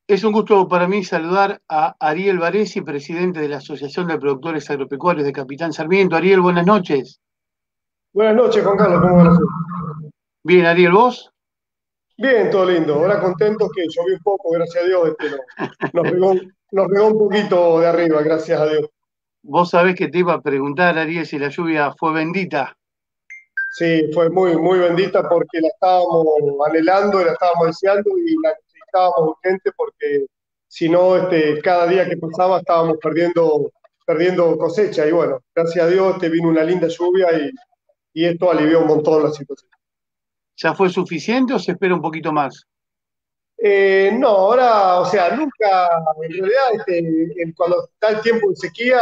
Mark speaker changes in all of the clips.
Speaker 1: Es un gusto para mí saludar a Ariel Varesi, presidente de la Asociación de Productores Agropecuarios de Capitán Sarmiento. Ariel, buenas noches.
Speaker 2: Buenas noches, Juan Carlos, ¿cómo van a ser?
Speaker 1: Bien, Ariel, ¿vos?
Speaker 2: Bien, todo lindo. Ahora contentos que llovió un poco, gracias a Dios, nos pegó un poquito de arriba, gracias a Dios.
Speaker 1: Vos sabés que te iba a preguntar, Ariel, si la lluvia fue bendita.
Speaker 2: Sí, fue muy, muy bendita porque la estábamos anhelando y la estábamos deseando y la necesitábamos urgente porque si no, cada día que pasaba estábamos perdiendo cosecha. Y bueno, gracias a Dios vino una linda lluvia y esto alivió un montón la situación.
Speaker 1: ¿Ya fue suficiente o se espera un poquito más?
Speaker 2: No, ahora, o sea, nunca, en realidad, cuando está el tiempo de sequía,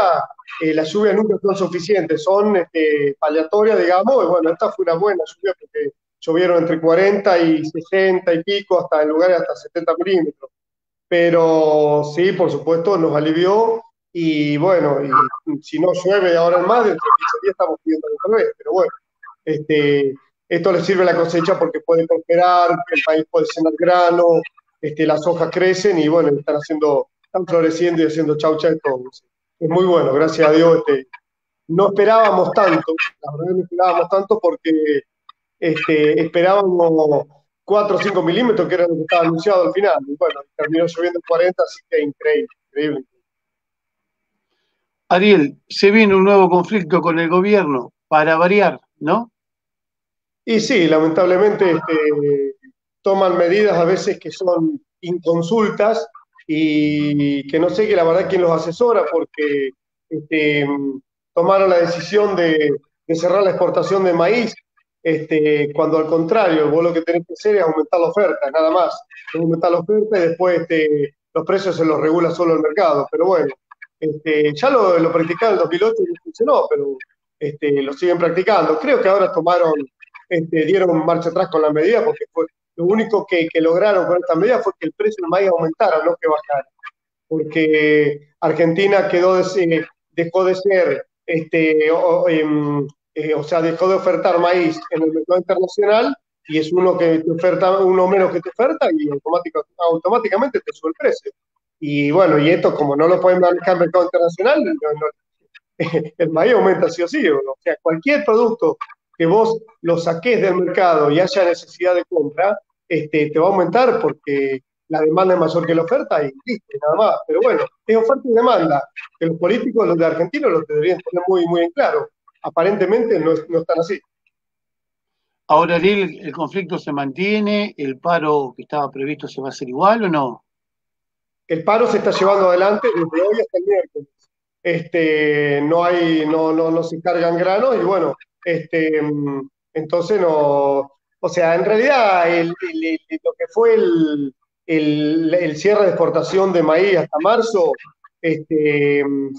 Speaker 2: las lluvias nunca son suficientes, son paliatorias, digamos, y bueno, esta fue una buena lluvia porque llovieron entre 40 y 60 y pico, hasta en lugares hasta 70 milímetros. Pero sí, por supuesto, nos alivió y bueno, y si no llueve ahora en más, dentro de 15 días estamos pidiendo otra vez, pero bueno, este, esto le sirve a la cosecha porque puede prosperar, el país puede cenar grano, las hojas crecen y bueno, están floreciendo y haciendo chaucha y todo. Es muy bueno, gracias a Dios. No esperábamos tanto, la verdad no esperábamos tanto porque esperábamos 4 o 5 milímetros, que era lo que estaba anunciado al final. Y bueno, terminó lloviendo 40, así que increíble, increíble.
Speaker 1: Ariel, se viene un nuevo conflicto con el gobierno, para variar, ¿no?
Speaker 2: Y sí, lamentablemente toman medidas a veces que son inconsultas y que no sé que la verdad quién los asesora porque este, tomaron la decisión de cerrar la exportación de maíz, cuando al contrario, vos lo que tenés que hacer es aumentar la oferta, nada más. Aumentar la oferta y después los precios se los regula solo el mercado. Pero bueno, ya lo practicaron en el 2008 y no funcionó, pero lo siguen practicando. Creo que ahora dieron marcha atrás con la medida porque fue lo único que lograron con esta medida fue que el precio del maíz aumentara, no que bajara, porque Argentina dejó de ser, o sea, dejó de ofertar maíz en el mercado internacional y es uno que te oferta, uno menos que te oferta y automáticamente te sube el precio. Y bueno, y esto como no lo pueden manejar en el mercado internacional, el maíz aumenta sí o sí. O sea, cualquier producto que vos lo saques del mercado y haya necesidad de compra, te va a aumentar porque la demanda es mayor que la oferta y listo, nada más. Pero bueno, es oferta y demanda, que los políticos, los de argentinos, lo deberían tener muy, muy en claro. Aparentemente no están así.
Speaker 1: Ahora, Ariel, ¿el conflicto se mantiene? ¿El paro que estaba previsto se va a hacer igual o no?
Speaker 2: El paro se está llevando adelante desde hoy hasta el miércoles. No se cargan granos y bueno, entonces no, o sea, en realidad lo que fue el cierre de exportación de maíz hasta marzo,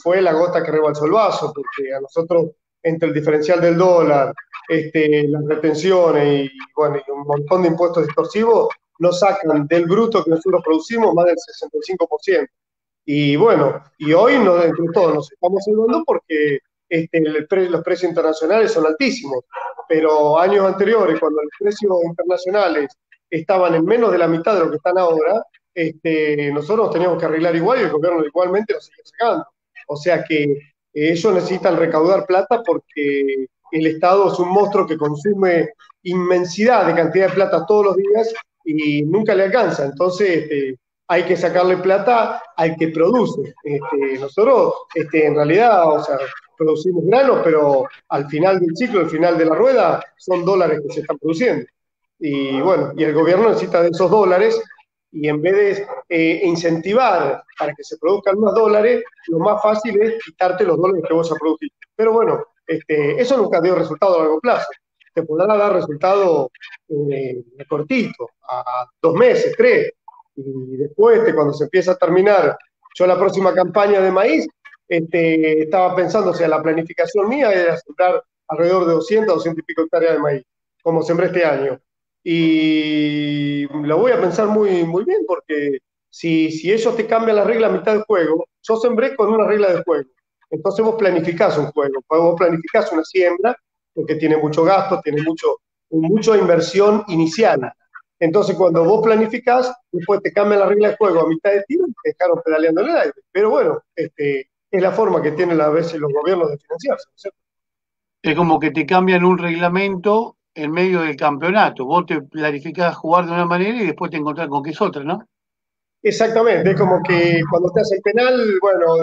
Speaker 2: fue la gota que rebalsó el vaso, porque a nosotros, entre el diferencial del dólar, las retenciones y bueno, y un montón de impuestos distorsivos, nos sacan del bruto que nosotros producimos más del 65%. Y bueno, y hoy no, entre todos nos estamos salvando porque los precios internacionales son altísimos, pero años anteriores, cuando los precios internacionales estaban en menos de la mitad de lo que están ahora, nosotros nos teníamos que arreglar igual y el gobierno igualmente nos sigue sacando. O sea que ellos necesitan recaudar plata porque el Estado es un monstruo que consume inmensidad de cantidad de plata todos los días y nunca le alcanza. Entonces, hay que sacarle plata al que produce. Nosotros, en realidad, o sea, producimos granos, pero al final del ciclo, al final de la rueda, son dólares que se están produciendo. Y bueno, y el gobierno necesita de esos dólares y en vez de incentivar para que se produzcan más dólares, lo más fácil es quitarte los dólares que vos has producido. Pero bueno, eso nunca dio resultado a largo plazo. Te podrá dar resultado cortito, a 2 meses, 3, y después, cuando se empieza a terminar, yo la próxima campaña de maíz, estaba pensando, o sea, la planificación mía era sembrar alrededor de 200 y pico hectáreas de maíz, como sembré este año. Y lo voy a pensar muy, muy bien, porque si ellos te cambian la regla a mitad del juego, yo sembré con una regla de juego. Entonces vos planificás un juego, vos planificás una siembra, porque tiene mucho gasto, tiene mucha inversión inicial. Entonces, cuando vos planificás, después te cambian la regla de juego a mitad de tiro y te dejaron pedaleando en el aire. Pero bueno, es la forma que tienen a veces los gobiernos de financiarse, ¿no es cierto?
Speaker 1: Es como que te cambian un reglamento en medio del campeonato. Vos te planificás jugar de una manera y después te encontrás con que es otra, ¿no?
Speaker 2: Exactamente, es como que cuando te hacen penal, bueno,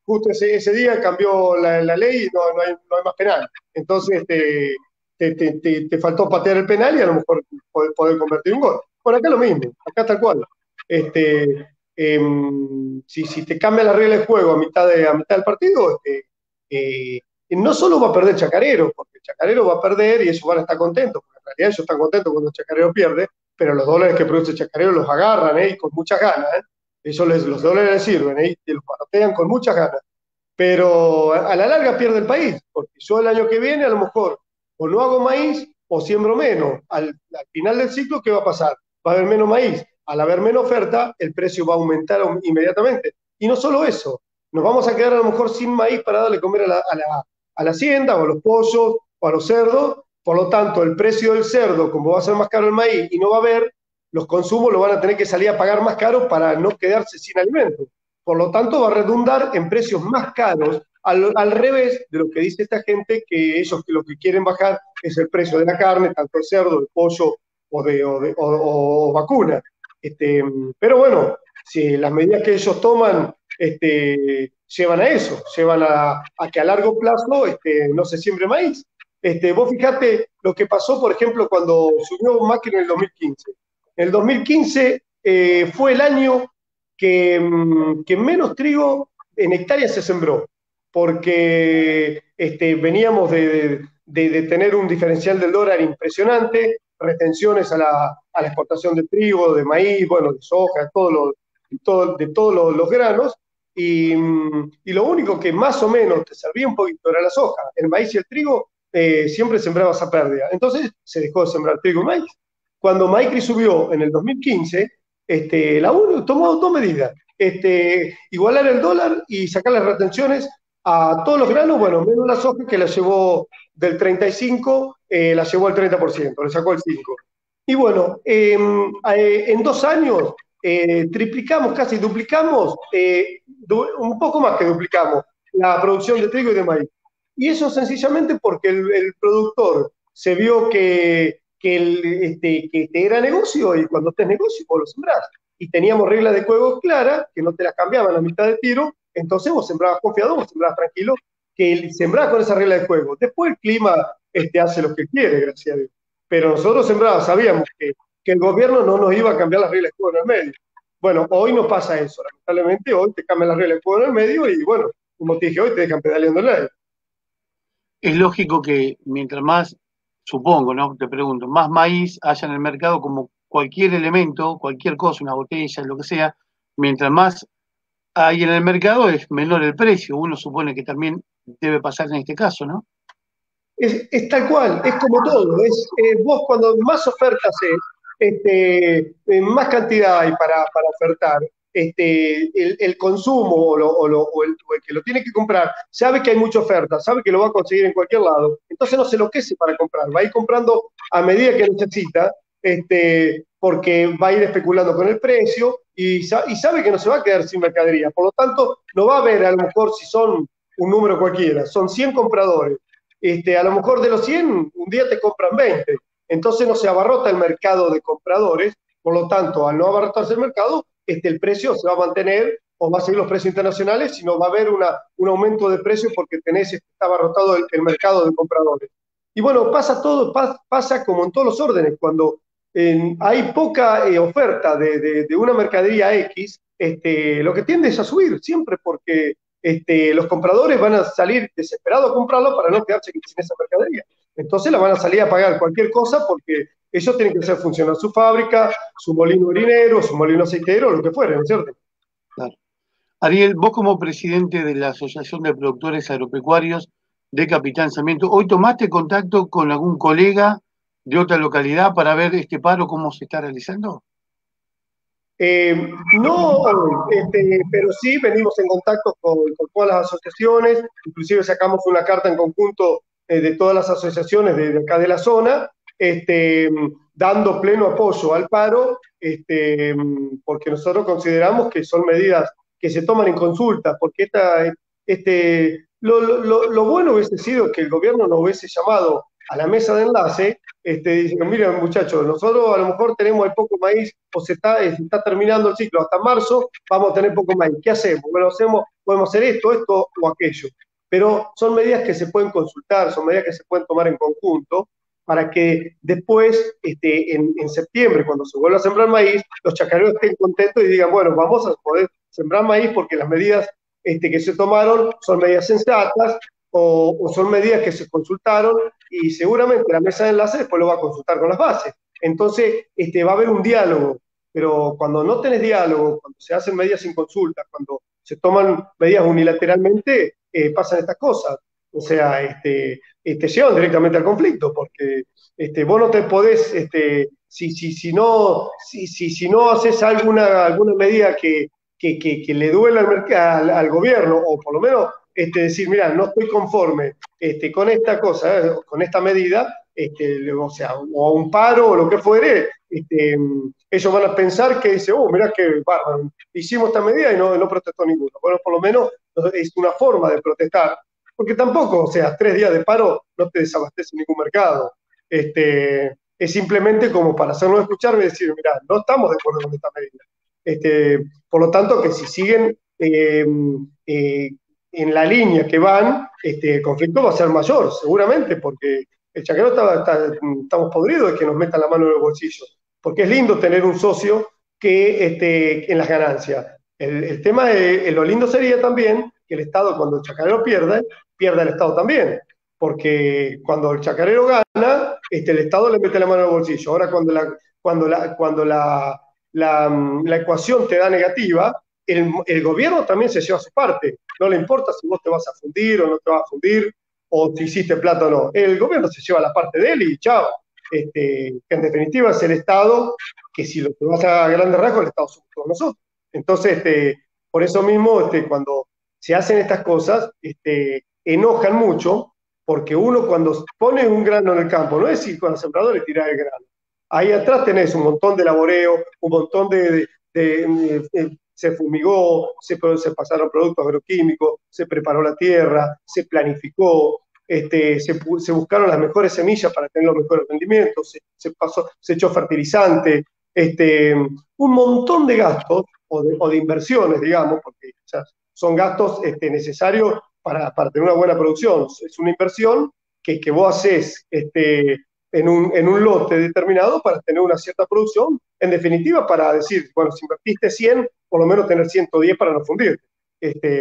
Speaker 2: justo ese día cambió la ley y no hay más penal. Entonces te faltó patear el penal y a lo mejor poder convertir un gol. Bueno, acá lo mismo, acá tal cual. Este, si te cambia la regla de juego a mitad del partido, no solo va a perder Chacarero, porque Chacarero va a perder y ellos van a estar contentos, porque en realidad ellos están contentos cuando Chacarero pierde, pero los dólares que produce Chacarero los agarran, y con muchas ganas, los dólares les sirven, y los parotean con muchas ganas. Pero a la larga pierde el país, porque yo el año que viene a lo mejor o no hago maíz o siembro menos. Al final del ciclo, ¿qué va a pasar? Va a haber menos maíz. Al haber menos oferta, el precio va a aumentar inmediatamente. Y no solo eso, nos vamos a quedar a lo mejor sin maíz para darle comer a la hacienda o a los pollos o a los cerdos. Por lo tanto, el precio del cerdo, como va a ser más caro el maíz y no va a haber, los consumos lo van a tener que salir a pagar más caro para no quedarse sin alimento. Por lo tanto, va a redundar en precios más caros, al revés de lo que dice esta gente, que ellos lo que quieren bajar es el precio de la carne, tanto el cerdo, el pollo o vacuna. Pero bueno, si las medidas que ellos toman llevan a eso, llevan a que a largo plazo no se siembre maíz. Vos fijate lo que pasó, por ejemplo, cuando subió Macri en el 2015. En el 2015 fue el año que menos trigo en hectáreas se sembró, porque veníamos de tener un diferencial del dólar impresionante, retenciones a la exportación de trigo, de maíz, bueno, de soja, de todos los granos, y lo único que más o menos te servía un poquito era la soja. El maíz y el trigo siempre sembrabas a pérdida. Entonces se dejó de sembrar trigo y maíz. Cuando Macri subió en el 2015, la ONU tomó dos medidas. Igualar el dólar y sacar las retenciones a todos los granos, bueno, menos la soja, que la llevó del 35, la llevó al 30%, le sacó el 5%. Y bueno, en 2 años triplicamos, casi duplicamos, un poco más que duplicamos la producción de trigo y de maíz. Y eso sencillamente porque el productor se vio que era negocio, y cuando te es negocio, vos lo sembrás. Y teníamos reglas de juego claras, que no te las cambiaban a mitad de tiro, entonces vos sembrabas confiado, vos sembrabas tranquilo, que sembrabas con esa regla de juego. Después el clima hace lo que quiere, gracias a Dios. Pero nosotros sembrabas, sabíamos que el gobierno no nos iba a cambiar las reglas de juego en el medio. Bueno, hoy no pasa eso, lamentablemente hoy te cambian las reglas de juego en el medio y bueno, como te dije, hoy te dejan pedaleando en el aire.
Speaker 1: Es lógico que mientras más, supongo, ¿no? Te pregunto, más maíz haya en el mercado como cualquier elemento, cualquier cosa, una botella, lo que sea, mientras más hay en el mercado es menor el precio. Uno supone que también debe pasar en este caso, ¿no?
Speaker 2: Es tal cual, es como todo. Vos cuando más ofertas más cantidad hay para ofertar, el consumo o el que lo tiene que comprar sabe que hay mucha oferta, sabe que lo va a conseguir en cualquier lado, entonces no se enloquece para comprar, va a ir comprando a medida que necesita, porque va a ir especulando con el precio y sabe que no se va a quedar sin mercadería. Por lo tanto, no va a haber, a lo mejor, si son un número cualquiera, son 100 compradores, a lo mejor de los 100, un día te compran 20. Entonces no se abarrota el mercado de compradores, por lo tanto, al no abarrotarse el mercado, el precio se va a mantener o va a seguir los precios internacionales, sino va a haber un aumento de precios porque está abarrotado el mercado de compradores. Y bueno, pasa como en todos los órdenes, cuando hay poca oferta de una mercadería X, lo que tiende es a subir siempre porque los compradores van a salir desesperados a comprarlo para no quedarse sin esa mercadería. Entonces la van a salir a pagar cualquier cosa porque ellos tienen que hacer funcionar su fábrica, su molino harinero, su molino aceitero, lo que fuera, ¿no es cierto?
Speaker 1: Claro. Ariel, vos como presidente de la Asociación de Productores Agropecuarios de Capitán Sarmiento, ¿hoy tomaste contacto con algún colega de otra localidad para ver este paro, cómo se está realizando?
Speaker 2: No hoy, pero sí venimos en contacto con todas las asociaciones, inclusive sacamos una carta en conjunto de todas las asociaciones de acá de la zona, dando pleno apoyo al paro, porque nosotros consideramos que son medidas que se toman en consulta, porque lo bueno hubiese sido que el gobierno nos hubiese llamado a la mesa de enlace, diciendo, miren muchachos, nosotros a lo mejor tenemos el poco maíz, o se está terminando el ciclo, hasta marzo vamos a tener poco maíz, ¿qué hacemos? Bueno, podemos hacer esto o aquello, pero son medidas que se pueden consultar, son medidas que se pueden tomar en conjunto, para que después, en septiembre, cuando se vuelva a sembrar maíz, los chacareros estén contentos y digan, bueno, vamos a poder sembrar maíz porque las medidas que se tomaron son medidas sensatas o son medidas que se consultaron y seguramente la mesa de enlace después lo va a consultar con las bases. Entonces, va a haber un diálogo, pero cuando no tenés diálogo, cuando se hacen medidas sin consulta, cuando se toman medidas unilateralmente, pasan estas cosas. O sea, llevan directamente al conflicto, porque vos no te podés, si no haces alguna medida que le duela al gobierno, o por lo menos decir, mira, no estoy conforme con esta cosa, con esta medida, o sea, o a un paro o lo que fuere, ellos van a pensar que dice, mirá que bárbaro, hicimos esta medida y no protestó ninguno. Bueno, por lo menos es una forma de protestar, porque tampoco, o sea, 3 días de paro no te desabastece ningún mercado. Es simplemente como para hacernos escuchar y decir, mira, no estamos de acuerdo con esta medida. Por lo tanto, que si siguen en la línea que van, el conflicto va a ser mayor, seguramente, porque el chaquero estamos podridos de que nos metan la mano en el bolsillo, porque es lindo tener un socio que en las ganancias. El tema de lo lindo sería también que el Estado, cuando el chacarero pierda el Estado también, porque cuando el chacarero gana, el Estado le mete la mano en el bolsillo. Ahora, cuando la ecuación te da negativa, el gobierno también se lleva su parte. No le importa si vos te vas a fundir o no te vas a fundir, o si hiciste plata o no. El gobierno se lleva la parte de él y chao. Que en definitiva es el Estado, que si lo que vas a grandes rasgos, el Estado somos todos nosotros. Entonces, por eso mismo, cuando se hacen estas cosas, enojan mucho, porque uno cuando pone un grano en el campo, no es ir con los sembradores y tirar el grano. Ahí atrás tenés un montón de laboreo, un montón se fumigó, se pasaron productos agroquímicos, se preparó la tierra, se planificó, se buscaron las mejores semillas para tener los mejores rendimientos, se echó fertilizante, un montón de gastos o de inversiones, digamos, porque son gastos necesarios para tener una buena producción. Es una inversión que vos haces en un lote determinado para tener una cierta producción, en definitiva para decir, bueno, si invertiste 100, por lo menos tener 110 para no fundirte,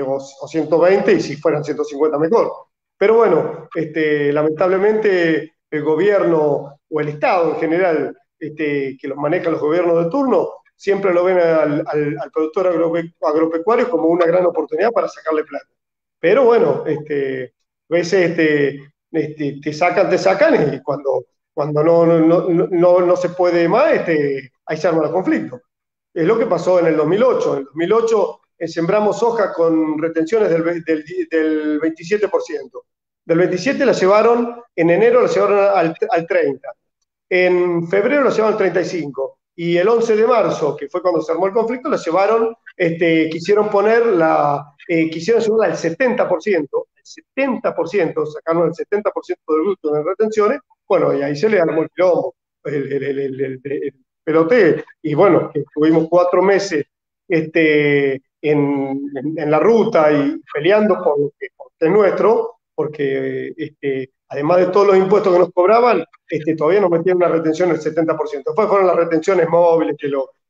Speaker 2: o 120 y si fueran 150 mejor. Pero bueno, lamentablemente el gobierno o el Estado en general, que los manejan los gobiernos de turno, siempre lo ven al productor agropecuario como una gran oportunidad para sacarle plata. Pero bueno, a veces te sacan y cuando no se puede más, ahí se arma el conflicto. Es lo que pasó en el 2008. En el 2008 sembramos soja con retenciones del 27%. Del 27 la llevaron, en enero la llevaron al 30%. En febrero la llevaron al 35%. Y el 11 de marzo, que fue cuando se armó el conflicto, la llevaron, quisieron llevarla al 70%, sacaron el 70% del bruto de retenciones, bueno, y ahí se le armó el quilombo, el pelote, y bueno, estuvimos 4 meses en la ruta y peleando por lo que es nuestro, porque además de todos los impuestos que nos cobraban, todavía nos metían una retención del 70%. Después fueron las retenciones móviles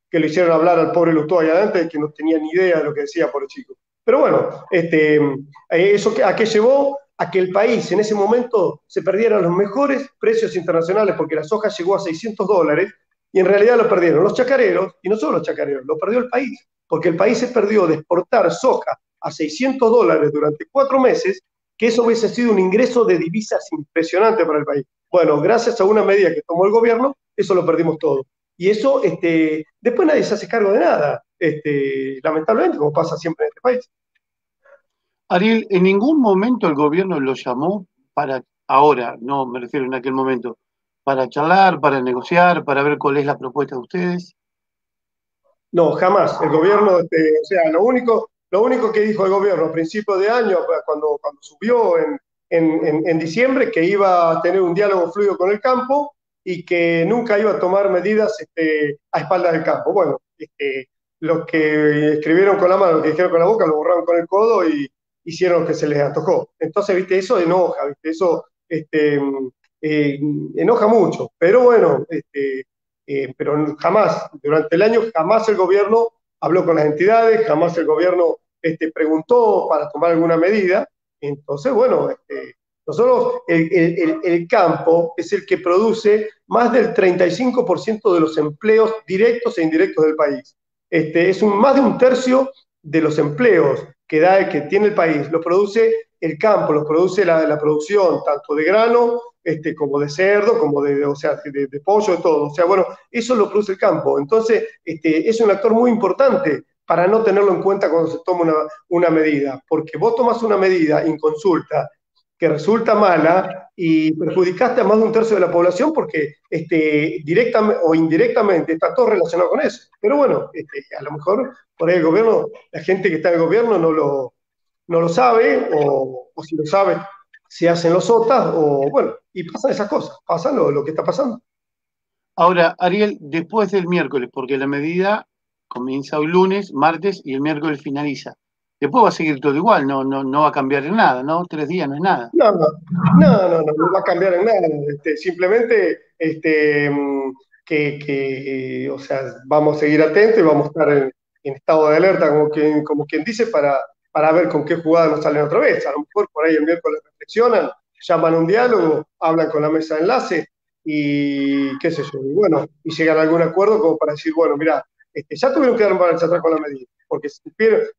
Speaker 2: que le hicieron hablar al pobre Lustó allá adentro, que no tenía ni idea de lo que decía por el chico. Pero bueno, ¿eso a qué llevó? A que el país en ese momento se perdieran los mejores precios internacionales, porque la soja llegó a $600, y en realidad lo perdieron los chacareros, y no solo los chacareros, lo perdió el país, porque el país se perdió de exportar soja a $600 durante 4 meses, que eso hubiese sido un ingreso de divisas impresionante para el país. Bueno, gracias a una medida que tomó el gobierno, eso lo perdimos todo. Y eso, después nadie se hace cargo de nada, lamentablemente, como pasa siempre en este país.
Speaker 1: Ariel, ¿en ningún momento el gobierno lo llamó para, ahora, no me refiero en aquel momento, para charlar, para negociar, para ver cuál es la propuesta de ustedes?
Speaker 2: No, jamás. El gobierno, o sea, lo único que dijo el gobierno a principios de año, cuando subió en diciembre, que iba a tener un diálogo fluido con el campo y que nunca iba a tomar medidas a espaldas del campo. Bueno, los que escribieron con la mano, lo que dijeron con la boca, lo borraron con el codo y hicieron lo que se les antojó. Entonces, viste, eso enoja, viste, eso eh, enoja mucho. Pero bueno, pero jamás, durante el año, jamás el gobierno habló con las entidades, jamás el gobierno preguntó para tomar alguna medida. Entonces, bueno, nosotros, el campo es el que produce más del 35% de los empleos directos e indirectos del país. Más de un tercio de los empleos que tiene el país, lo produce el campo, lo produce la producción, tanto de grano como de cerdo, como o sea, de pollo, de todo. O sea, bueno, eso lo produce el campo. Entonces, es un actor muy importante para no tenerlo en cuenta cuando se toma una medida, porque vos tomas una medida en consulta que resulta mala y perjudicaste a más de un tercio de la población porque directamente o indirectamente está todo relacionado con eso. Pero bueno, a lo mejor por ahí el gobierno, la gente que está en el gobierno no lo sabe, o si lo sabe, se hacen los sotas, o bueno, y pasan esas cosas, pasa lo que está pasando.
Speaker 1: Ahora, Ariel, después del miércoles, porque la medida comienza hoy lunes, martes y el miércoles finaliza. Después va a seguir todo igual, no va a cambiar en nada, ¿no? 3 días no es nada.
Speaker 2: No va a cambiar en nada. Simplemente o sea, vamos a seguir atentos y vamos a estar en estado de alerta, como quien dice, para ver con qué jugada nos salen otra vez. A lo mejor por ahí el miércoles reflexionan, llaman a un diálogo, hablan con la mesa de enlace y qué sé yo, y bueno, y llegan a algún acuerdo como para decir, bueno, mira, ya tuvieron que dar un balance atrás con la medida, porque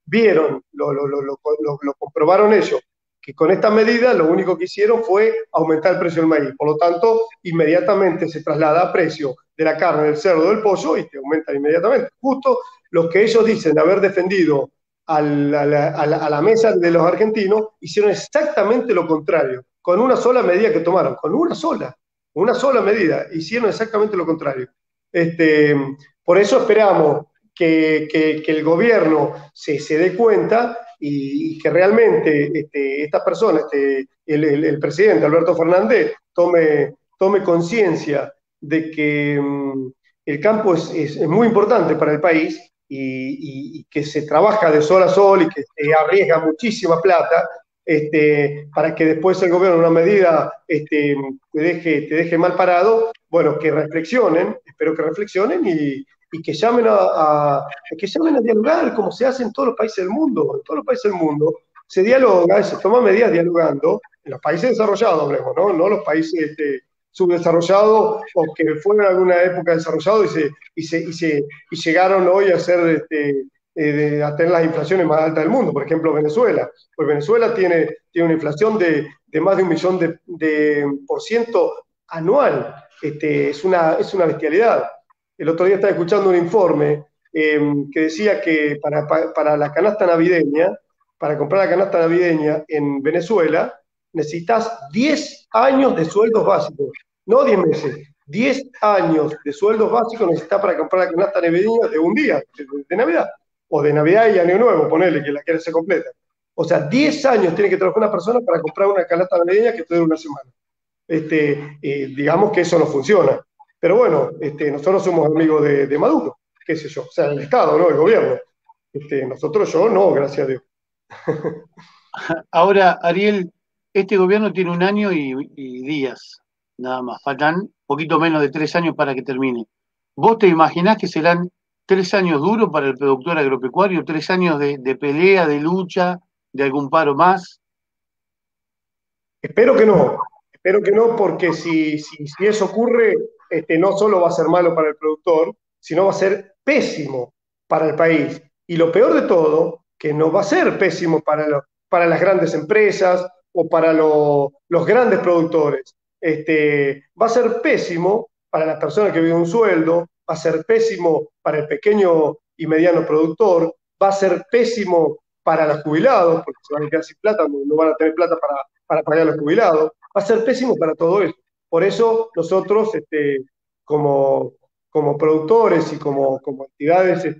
Speaker 2: vieron, lo comprobaron ellos que con esta medida lo único que hicieron fue aumentar el precio del maíz. Por lo tanto, inmediatamente se traslada a precio de la carne, del cerdo, del pollo y te aumenta inmediatamente. Justo lo que ellos dicen de haber defendido a la mesa de los argentinos, hicieron exactamente lo contrario, con una sola medida que tomaron, con una sola medida, hicieron exactamente lo contrario. Este, por eso esperamos que el gobierno se dé cuenta y que realmente esta persona, el presidente Alberto Fernández, tome conciencia de que el campo es muy importante para el país y que se trabaja de sol a sol y que se arriesga muchísima plata para que después el gobierno, en una medida, te deje mal parado. Bueno, que reflexionen, espero que reflexionen y que llamen a dialogar, como se hace en todos los países del mundo. En todos los países del mundo se dialoga, se toman medidas dialogando, en los países desarrollados, hablemos, ¿no? No los países subdesarrollados o que fueron en alguna época desarrollados y llegaron hoy a ser a tener las inflaciones más altas del mundo. Por ejemplo, Venezuela. Pues Venezuela tiene una inflación de más de 1 millón de por ciento anual. Es una bestialidad. El otro día estaba escuchando un informe que decía que para la canasta navideña, para comprar la canasta navideña en Venezuela, necesitas 10 años de sueldos básicos, no 10 meses, 10 años de sueldos básicos necesitas para comprar la canasta navideña de un día, de Navidad, o de Navidad y Año Nuevo, ponele que la quiere se completa. O sea, 10 años tiene que trabajar una persona para comprar una canasta navideña que te dure una semana. Digamos que eso no funciona. Pero bueno, nosotros somos amigos de Maduro, qué sé yo, o sea, el Estado, ¿no? El gobierno. Nosotros yo no, gracias a Dios.
Speaker 1: Ahora, Ariel, este gobierno tiene 1 año y días, nada más. Faltan poquito menos de 3 años para que termine. ¿Vos te imaginás que serán 3 años duros para el productor agropecuario, 3 años de pelea, de lucha, de algún paro más?
Speaker 2: Espero que no, porque si eso ocurre, no solo va a ser malo para el productor, sino va a ser pésimo para el país. Y lo peor de todo, que no va a ser pésimo para las grandes empresas o para los grandes productores. Va a ser pésimo para las personas que viven un sueldo, va a ser pésimo para el pequeño y mediano productor, va a ser pésimo para los jubilados, porque se van a quedar sin plata, no van a tener plata para pagar a los jubilados, va a ser pésimo para todo eso. Por eso nosotros, como, como productores y como entidades,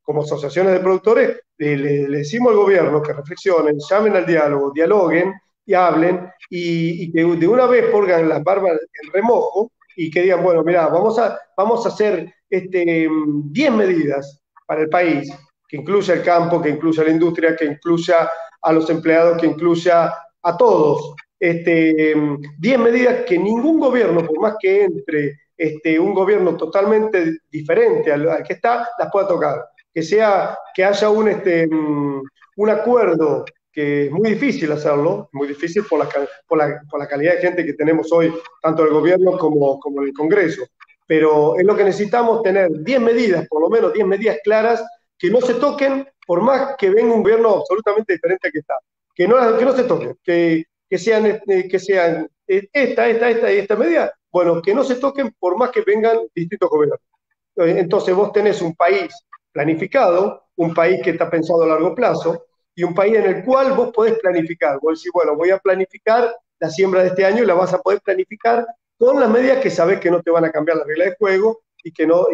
Speaker 2: como asociaciones de productores, le decimos al gobierno que reflexionen, llamen al diálogo, dialoguen y hablen y que de una vez pongan las barbas en remojo y que digan, bueno, mira, vamos a hacer 10 medidas para el país, que incluya el campo, que incluya la industria, que incluya a los empleados, que incluya a todos. 10 medidas que ningún gobierno, por más que entre un gobierno totalmente diferente al que está, las pueda tocar. Que haya un acuerdo, que es muy difícil hacerlo, muy difícil por la calidad de gente que tenemos hoy, tanto el gobierno como el Congreso. Pero es lo que necesitamos, tener 10 medidas, por lo menos 10 medidas claras, que no se toquen, por más que venga un gobierno absolutamente diferente al que está. Que no se toquen, que sean esta medida, bueno, que no se toquen por más que vengan distintos gobiernos. Entonces vos tenés un país planificado, un país que está pensado a largo plazo y un país en el cual vos podés planificar. Vos decís, bueno, voy a planificar la siembra de este año y la vas a poder planificar con las medidas que sabés que no te van a cambiar las reglas de juego y que, no,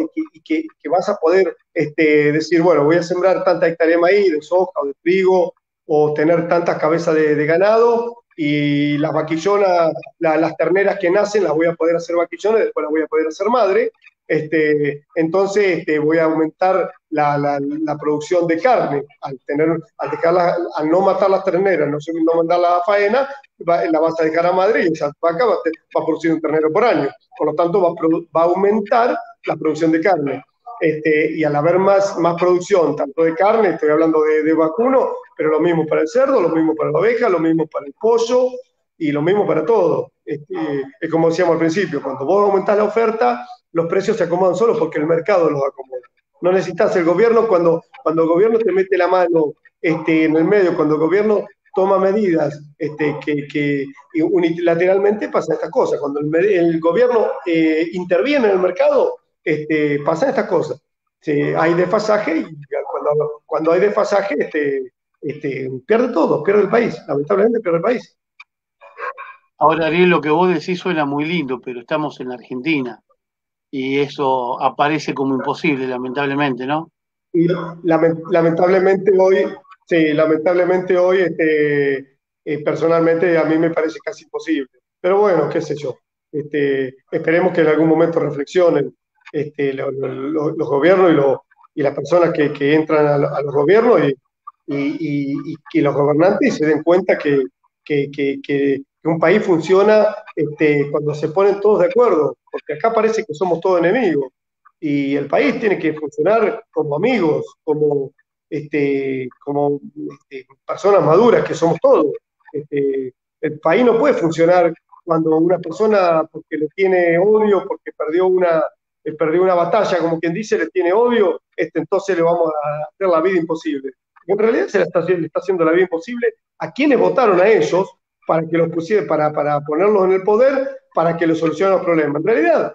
Speaker 2: que vas a poder decir, bueno, voy a sembrar tanta hectárea de maíz, de soja o de trigo, o tener tantas cabezas de ganado, y las vaquillonas, las terneras que nacen las voy a poder hacer vaquillones, después las voy a poder hacer madre. Entonces voy a aumentar la producción de carne al no matar las terneras, no mandarlas a faena, la vas a dejar a madre y esa vaca va a producir un ternero por año. Por lo tanto, va a aumentar la producción de carne. Y al haber más producción, tanto de carne, estoy hablando de vacuno, pero lo mismo para el cerdo, lo mismo para la oveja, lo mismo para el pollo y lo mismo para todo. Es como decíamos al principio, cuando vos aumentás la oferta, los precios se acomodan solos porque el mercado los acomoda. No necesitas el gobierno cuando el gobierno te mete la mano en el medio, cuando el gobierno toma medidas que unilateralmente pasan estas cosas. Cuando el gobierno interviene en el mercado, pasan estas cosas. Sí, hay desfasaje y cuando hay desfasaje, pierde todo, pierde el país, lamentablemente pierde el país.
Speaker 1: Ahora, Ariel, lo que vos decís suena muy lindo, pero estamos en la Argentina y eso aparece como imposible, lamentablemente, ¿no?
Speaker 2: Y lamentablemente hoy, sí, lamentablemente hoy, personalmente a mí me parece casi imposible. Pero bueno, qué sé yo. Esperemos que en algún momento reflexionen los gobiernos y las personas que entran a los gobiernos y que los gobernantes se den cuenta que un país funciona cuando se ponen todos de acuerdo, porque acá parece que somos todos enemigos y el país tiene que funcionar como amigos, como personas maduras que somos todos. El país no puede funcionar cuando una persona, porque le tiene odio, porque perdió una batalla, como quien dice, le tiene odio, entonces le vamos a hacer la vida imposible. En realidad le está haciendo la vida imposible a quienes votaron a ellos para que los pusieran, para ponerlos en el poder, para que les solucionen los problemas. En realidad,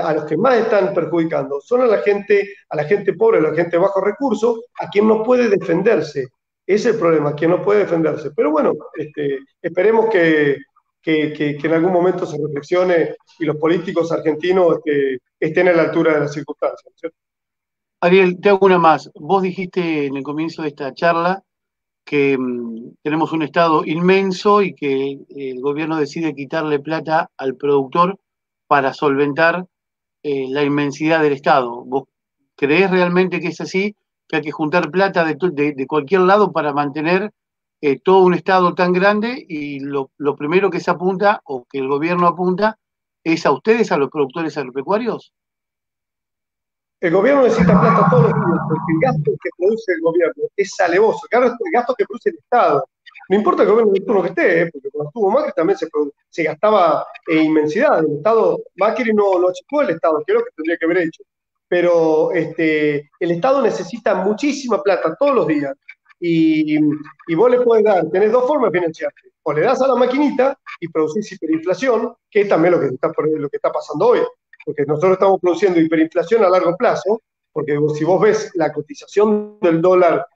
Speaker 2: a los que más están perjudicando son a la gente pobre, a la gente de bajos recursos, a quien no puede defenderse. Ese es el problema, quien no puede defenderse. Pero bueno, esperemos que en algún momento se reflexione y los políticos argentinos estén a la altura de las circunstancias, ¿cierto?
Speaker 1: Ariel, te hago una más. Vos dijiste en el comienzo de esta charla que tenemos un Estado inmenso y que el gobierno decide quitarle plata al productor para solventar la inmensidad del Estado. ¿Vos creés realmente que es así? Que hay que juntar plata de cualquier lado para mantener todo un Estado tan grande y lo primero que se apunta o que el gobierno apunta es a ustedes, a los productores agropecuarios?
Speaker 2: El gobierno necesita plata todos los días porque el gasto que produce el gobierno es alevoso, el gasto que produce el Estado. No importa el gobierno de turno que esté, porque cuando estuvo Macri también se gastaba inmensidad. El Estado, Macri no achicó el Estado, que es lo que tendría que haber hecho. Pero el Estado necesita muchísima plata todos los días. Y, y vos le podés dar, tenés dos formas de financiarte. O le das a la maquinita y producís hiperinflación, que es también lo que está pasando hoy, porque nosotros estamos produciendo hiperinflación a largo plazo, porque si vos ves la cotización del dólar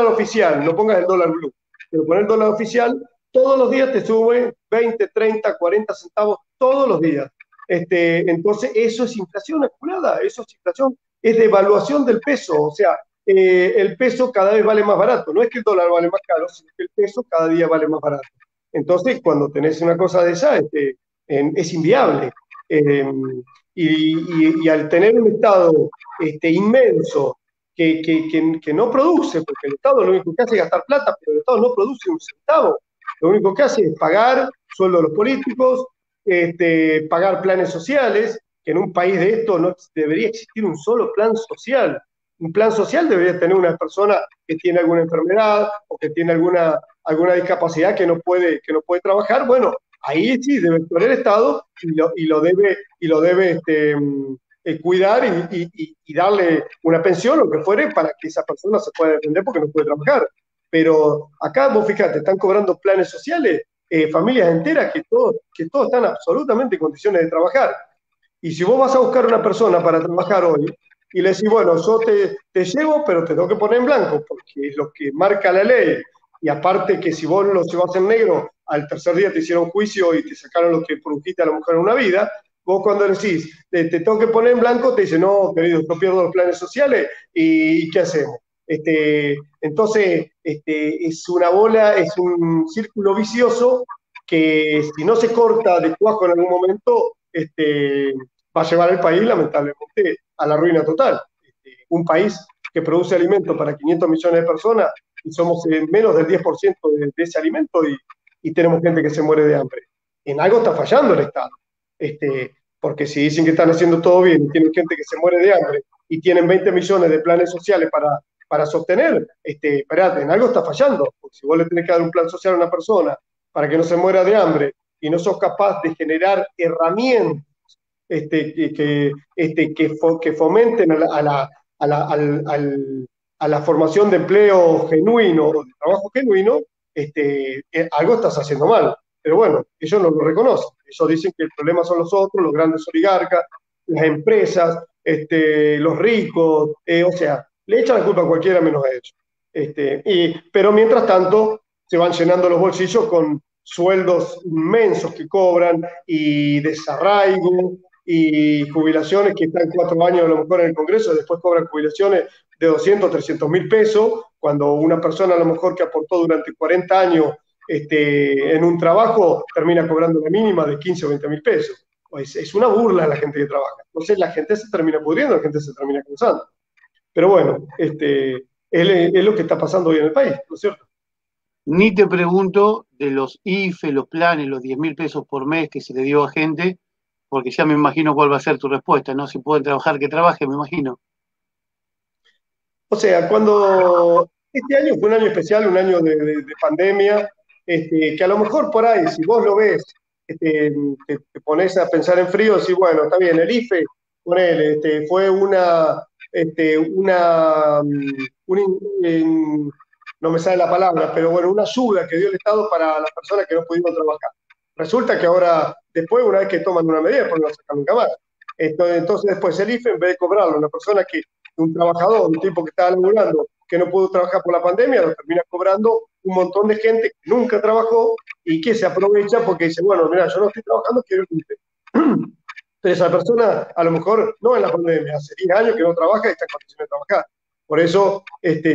Speaker 2: oficial, no pongas el dólar blue, pero poner el dólar oficial, todos los días te sube 20, 30, 40 centavos todos los días. Entonces, eso es inflación acumulada, eso es inflación, es devaluación del peso, o sea, el peso cada vez vale más barato, no es que el dólar vale más caro, sino que el peso cada día vale más barato. Entonces, cuando tenés una cosa de esa, es inviable. Eh, y al tener un Estado inmenso que no produce, porque el Estado lo único que hace es gastar plata, pero el Estado no produce un centavo, lo único que hace es pagar sueldo a los políticos, pagar planes sociales, que en un país de esto no debería existir un solo plan social. Un plan social debería tener una persona que tiene alguna enfermedad o que tiene alguna discapacidad que no puede trabajar. Bueno, ahí sí debe actuar el Estado y lo debe cuidar y darle una pensión o lo que fuere para que esa persona se pueda defender porque no puede trabajar. Pero acá, vos fíjate, están cobrando planes sociales, familias enteras que todos están absolutamente en condiciones de trabajar. Y si vos vas a buscar una persona para trabajar hoy y le decís, bueno, yo te llevo, pero te tengo que poner en blanco, porque es lo que marca la ley. Y aparte que si vos lo llevas en negro, al tercer día te hicieron juicio y te sacaron lo que produjiste a la mujer en una vida, vos cuando decís, te tengo que poner en blanco, te dicen, no, querido, yo pierdo los planes sociales y ¿qué hacemos? Entonces, es una bola, es un círculo vicioso que si no se corta de cuajo en algún momento, va a llevar al país, lamentablemente, a la ruina total. Un país que produce alimento para 500 millones de personas y somos menos del 10% de ese alimento y tenemos gente que se muere de hambre. En algo está fallando el Estado. Porque si dicen que están haciendo todo bien y tienen gente que se muere de hambre y tienen 20 millones de planes sociales para sostener, esperate, en algo está fallando. Porque si vos le tenés que dar un plan social a una persona para que no se muera de hambre y no sos capaz de generar herramientas que fomenten a la formación de empleo genuino o de trabajo genuino, algo estás haciendo mal. Pero bueno, ellos no lo reconocen. Ellos dicen que el problema son los otros, los grandes oligarcas, las empresas, los ricos, o sea, le echan la culpa a cualquiera menos a ellos. Pero mientras tanto, se van llenando los bolsillos con sueldos inmensos que cobran y desarraigo y jubilaciones que están 4 años a lo mejor en el Congreso, y después cobran jubilaciones de 200, 300 mil pesos, cuando una persona a lo mejor que aportó durante 40 años en un trabajo termina cobrando la mínima de 15 o 20 mil pesos. Es una burla a la gente que trabaja. Entonces la gente se termina pudriendo, la gente se termina cansando. Pero bueno, es lo que está pasando hoy en el país, ¿no es cierto?
Speaker 1: Ni te pregunto de los IFE, los planes, los 10.000 pesos por mes que se le dio a gente, porque ya me imagino cuál va a ser tu respuesta, ¿no? Si pueden trabajar, que trabaje, me imagino.
Speaker 2: O sea, cuando este año fue un año especial, un año de pandemia, que a lo mejor por ahí, si vos lo ves, te pones a pensar en frío, sí, bueno, está bien, el IFE, ponele, fue no me sale la palabra, pero bueno, una ayuda que dio el Estado para las personas que no pudieron trabajar. Resulta que ahora, después, una vez que toman una medida, pues no la sacan nunca más. Entonces, después el IFE, en vez de cobrarlo a una persona un trabajador, un tipo que estaba laburando, que no pudo trabajar por la pandemia, lo termina cobrando un montón de gente que nunca trabajó y que se aprovecha porque dice, bueno, mira, yo no estoy trabajando, quiero el IFE. Pero esa persona, a lo mejor, no en la pandemia, hace 10 años que no trabaja y está en condiciones de trabajar. Por eso,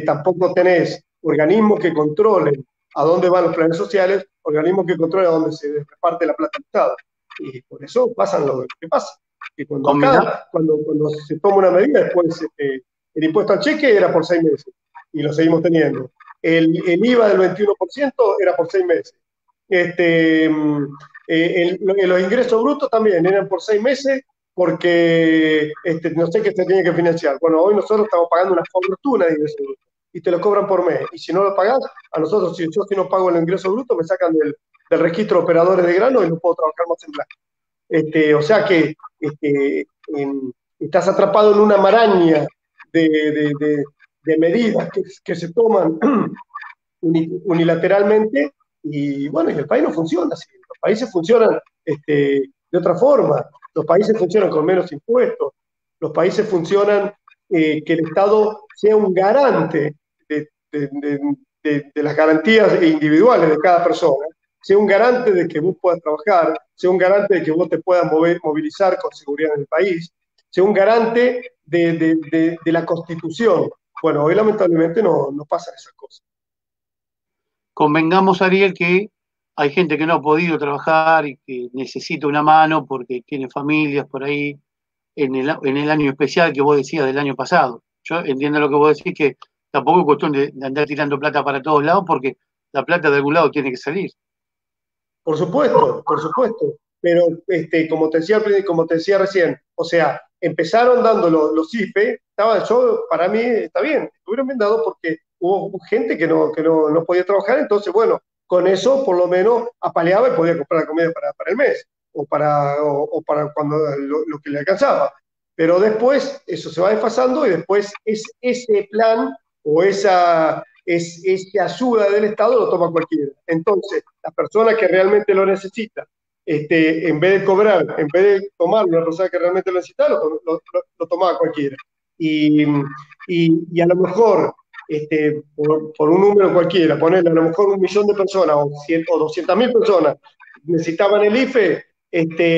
Speaker 2: tampoco tenés organismos que controlen a dónde van los planes sociales, organismos que controlen a dónde se reparte la plata del Estado. Y por eso pasan lo que pasa. Que cuando
Speaker 1: Combina-
Speaker 2: acá, cuando se toma una medida, después el impuesto al cheque era por 6 meses y lo seguimos teniendo. El IVA del 21% era por 6 meses. Los ingresos brutos también eran por 6 meses porque no sé qué se tiene que financiar. Bueno, hoy nosotros estamos pagando una fortuna de ingresos brutos y te lo cobran por mes. Y si no lo pagas, a nosotros, si no pago el ingreso bruto, me sacan del registro de operadores de grano y no puedo trabajar más en blanco. O sea que estás atrapado en una maraña de medidas que se toman unilateralmente y bueno, y el país no funciona así. Los países funcionan de otra forma. Los países funcionan con menos impuestos. Los países funcionan que el Estado sea un garante de las garantías individuales de cada persona sea un garante de que vos puedas trabajar, sea un garante de que vos te puedas movilizar con seguridad en el país, sea un garante de la Constitución. Bueno, hoy lamentablemente no pasan esas cosas.
Speaker 1: Convengamos, Ariel, que hay gente que no ha podido trabajar y que necesita una mano porque tiene familias por ahí en el año especial que vos decías del año pasado. Yo entiendo lo que vos decís, que tampoco es cuestión de andar tirando plata para todos lados porque la plata de algún lado tiene que salir.
Speaker 2: Por supuesto. Pero como te decía recién, o sea, empezaron dando los IFE, para mí está bien, estuvieron bien dados porque hubo gente que no podía trabajar, entonces, bueno, con eso por lo menos apaleaba y podía comprar la comida para el mes o para cuando lo que le alcanzaba. Pero después eso se va desfasando y después ese plan o esa ayuda del Estado lo toma cualquiera. Entonces, la persona que realmente lo necesita, en vez de cobrar, en vez de tomar una persona que realmente lo necesita, lo tomaba cualquiera. Y, y a lo mejor, por un número cualquiera, ponerle a lo mejor 1 millón de personas o 200.000 personas necesitaban el IFE,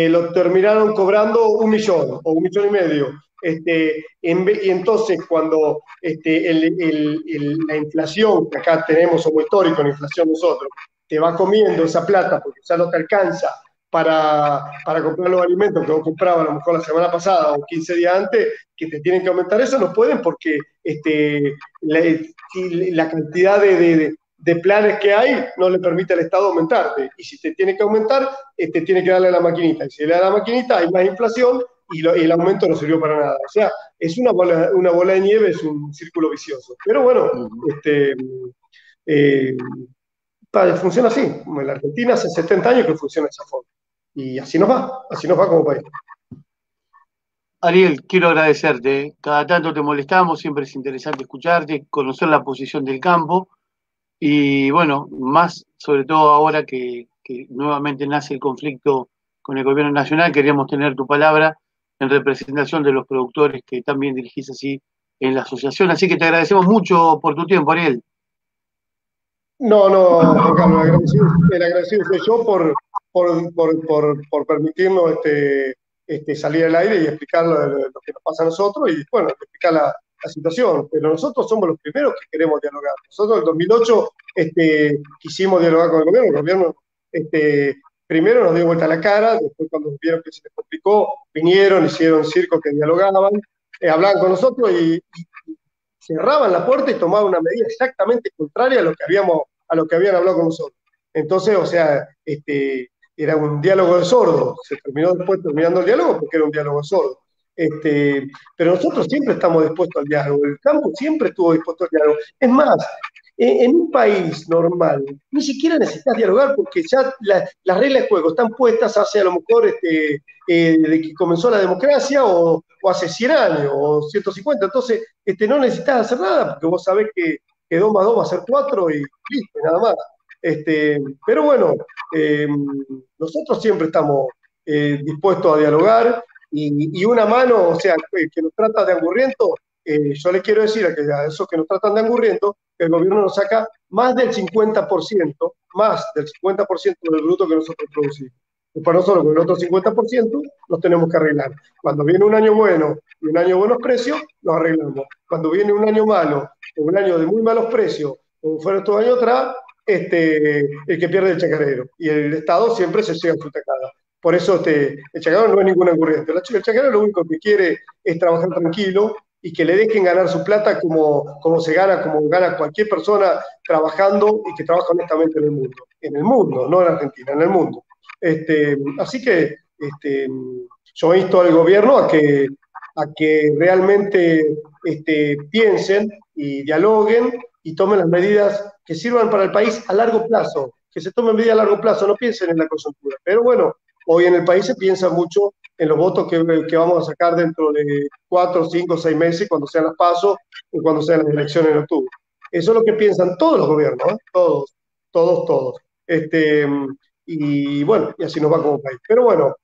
Speaker 2: lo terminaron cobrando 1 millón o 1,5 millones. Y entonces cuando la inflación, que acá tenemos como histórico la inflación nosotros, te va comiendo esa plata porque ya no te alcanza para comprar los alimentos que vos comprabas a lo mejor la semana pasada o 15 días antes, que te tienen que aumentar eso, no pueden porque la cantidad de planes que hay no le permite al Estado aumentarte. Y si te tiene que aumentar, tiene que darle a la maquinita. Y si le da a la maquinita, hay más inflación y el aumento no sirvió para nada. O sea, es una bola de nieve, es un círculo vicioso. Pero bueno,
Speaker 1: Uh -huh.
Speaker 2: eh, funciona así. En la Argentina hace 70 años que funciona de esa forma. Y así nos va como país.
Speaker 1: Ariel, quiero agradecerte. Cada tanto te molestamos, siempre es interesante escucharte, conocer la posición del campo y bueno, más sobre todo ahora que nuevamente nace el conflicto con el gobierno nacional, queríamos tener tu palabra en representación de los productores que también dirigís así en la asociación. Así que te agradecemos mucho por tu tiempo, Ariel.
Speaker 2: No, Juan Carlos, el agradecido soy yo por permitirnos salir al aire y explicar lo que nos pasa a nosotros y, bueno, explicar la situación. Pero nosotros somos los primeros que queremos dialogar. Nosotros en el 2008 quisimos dialogar con el gobierno primero nos dio vuelta la cara, después cuando vieron que se les complicó, vinieron, hicieron circo que dialogaban, hablaban con nosotros y cerraban la puerta y tomaban una medida exactamente contraria a lo que habían hablado con nosotros. Entonces, o sea, era un diálogo de sordos. Se terminó después terminando el diálogo porque era un diálogo de sordos. Pero nosotros siempre estamos dispuestos al diálogo. El campo siempre estuvo dispuesto al diálogo. Es más, en un país normal, ni siquiera necesitas dialogar porque ya las reglas de juego están puestas hace a lo mejor de que comenzó la democracia o hace 100 años o 150. Entonces, no necesitas hacer nada porque vos sabés que 2 más 2 va a ser 4 y listo, nada más. Pero bueno, eh, nosotros siempre estamos dispuestos a dialogar y una mano, o sea, que nos trata de angurriento, yo les quiero decir a esos que nos tratan de angurriento, que el gobierno nos saca más del 50% del bruto que nosotros producimos. Y para nosotros, con el otro 50%, nos tenemos que arreglar. Cuando viene un año bueno y un año de buenos precios, nos arreglamos. Cuando viene un año malo, o un año de muy malos precios, como fueron estos años atrás, el que pierde el chacarero. Y el Estado siempre se llega a su tacada. Por eso el chacarero no es ningún angurriento. El chacarero lo único que quiere es trabajar tranquilo y que le dejen ganar su plata como gana cualquier persona trabajando y que trabaja honestamente en el mundo, no en Argentina, en el mundo. Así que yo insto al gobierno a que realmente piensen y dialoguen y tomen las medidas que sirvan para el país a largo plazo, que se tomen medidas a largo plazo, no piensen en la coyuntura. Pero bueno, hoy en el país se piensa mucho en los votos que vamos a sacar dentro de 4, 5, 6 meses, cuando sean las PASO y cuando sean las elecciones en octubre. Eso es lo que piensan todos los gobiernos, ¿eh? Todos. Y bueno, y así nos va como país. Pero bueno,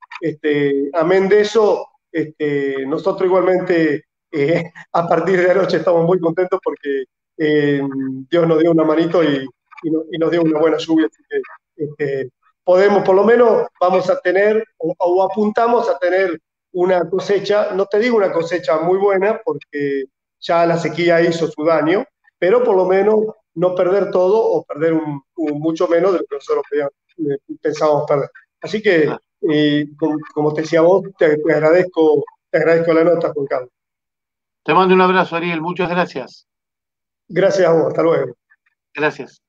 Speaker 2: amén de eso, nosotros igualmente a partir de anoche estamos muy contentos porque Dios nos dio una manito y nos dio una buena lluvia, así que podemos, por lo menos vamos a tener o apuntamos a tener una cosecha, no te digo una cosecha muy buena porque ya la sequía hizo su daño, pero por lo menos no perder todo o perder mucho menos de lo que nosotros pensábamos perder. Así que, como te decía vos, te agradezco la nota, Juan Carlos.
Speaker 1: Te mando un abrazo, Ariel. Muchas gracias.
Speaker 2: Gracias a vos, hasta luego.
Speaker 1: Gracias.